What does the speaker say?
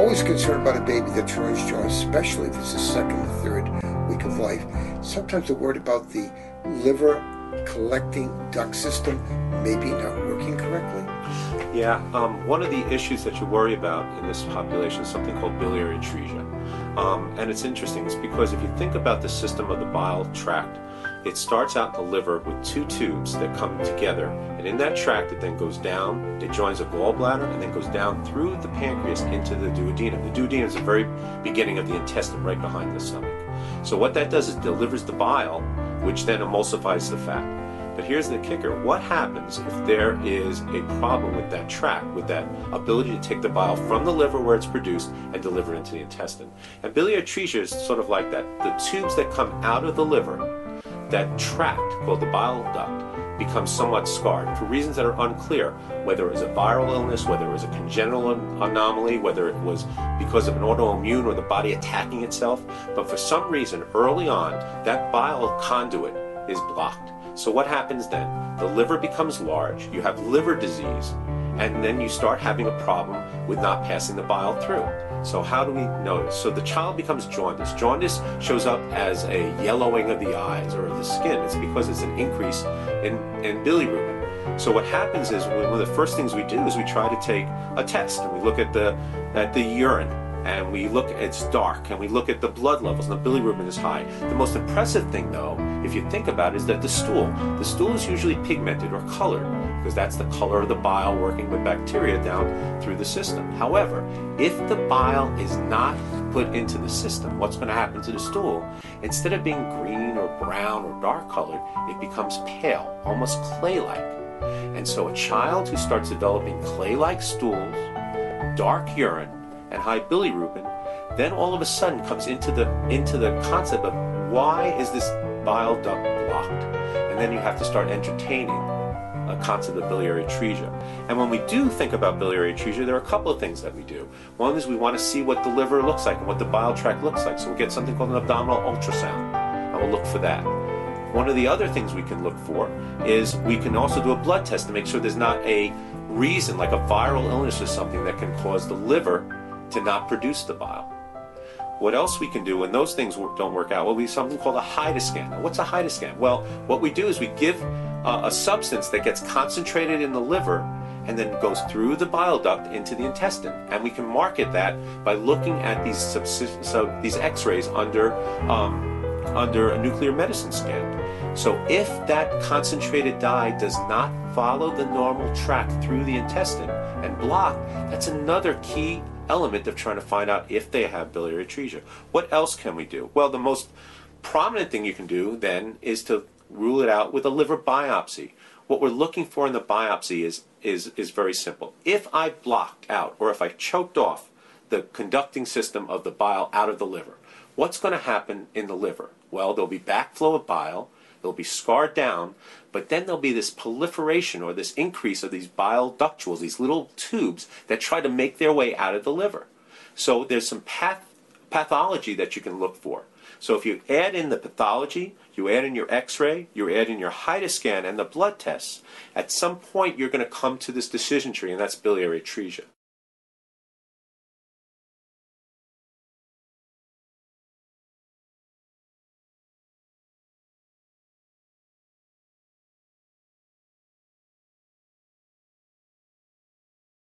always concerned about a baby that turns jaundice, especially if it's the second or third week of life. Sometimes they're worried about the liver collecting duct system maybe not working correctly. Yeah, one of the issues that you worry about in this population is something called biliary atresia. And it's interesting, it's because if you think about the system of the bile tract, it starts out in the liver with two tubes that come together, and in that tract it then goes down, it joins a gallbladder, and then goes down through the pancreas into the duodenum. The duodenum is the very beginning of the intestine, right behind the stomach. So what that does is delivers the bile, which then emulsifies the fat. But here's the kicker. What happens if there is a problem with that tract, with that ability to take the bile from the liver where it's produced and deliver it into the intestine? And biliary atresia is sort of like that. The tubes that come out of the liver, that tract called the bile duct, becomes somewhat scarred for reasons that are unclear, whether it was a viral illness, whether it was a congenital anomaly, whether it was because of an autoimmune or the body attacking itself. But for some reason, early on, that bile conduit is blocked. So what happens then? The liver becomes large, you have liver disease, and then you start having a problem with not passing the bile through. So how do we notice? So the child becomes jaundice. Jaundice shows up as a yellowing of the eyes or the skin. It's because it's an increase in bilirubin. So what happens is one of the first things we do is we try to take a test, and we look at the urine, and we look, it's dark, and we look at the blood levels, and the bilirubin is high. The most impressive thing, though, if you think about it, is that the stool is usually pigmented or colored, because that's the color of the bile working with bacteria down through the system. However, if the bile is not put into the system, what's going to happen to the stool? Instead of being green or brown or dark colored, it becomes pale, almost clay-like. And so a child who starts developing clay-like stools, dark urine, and high bilirubin, then all of a sudden comes into the concept of why is this bile duct blocked? And then you have to start entertaining a concept of biliary atresia. And when we do think about biliary atresia, there are a couple of things that we do. One is we want to see what the liver looks like and what the bile tract looks like. So we'll get something called an abdominal ultrasound, and we'll look for that. One of the other things we can look for is we can also do a blood test to make sure there's not a reason, like a viral illness or something, that can cause the liver to not produce the bile. What else we can do when those things don't work out? Well, we do something called a hydroscan. Now, what's a hydroscan? Well, what we do is we give a substance that gets concentrated in the liver and then goes through the bile duct into the intestine. And we can market that by looking at these x-rays under a nuclear medicine scan. So if that concentrated dye does not follow the normal track through the intestine and block, that's another key element of trying to find out if they have biliary atresia. What else can we do? Well, the most prominent thing you can do then is to rule it out with a liver biopsy. What we're looking for in the biopsy is very simple. If I blocked out, or if I choked off the conducting system of the bile out of the liver, what's going to happen in the liver? Well, there'll be backflow of bile, they'll be scarred down, but then there'll be this proliferation or this increase of these bile ductules, these little tubes that try to make their way out of the liver. So there's some pathology that you can look for. So if you add in the pathology, you add in your x-ray, you add in your hydroscan and the blood tests, at some point you're going to come to this decision tree, and that's biliary atresia.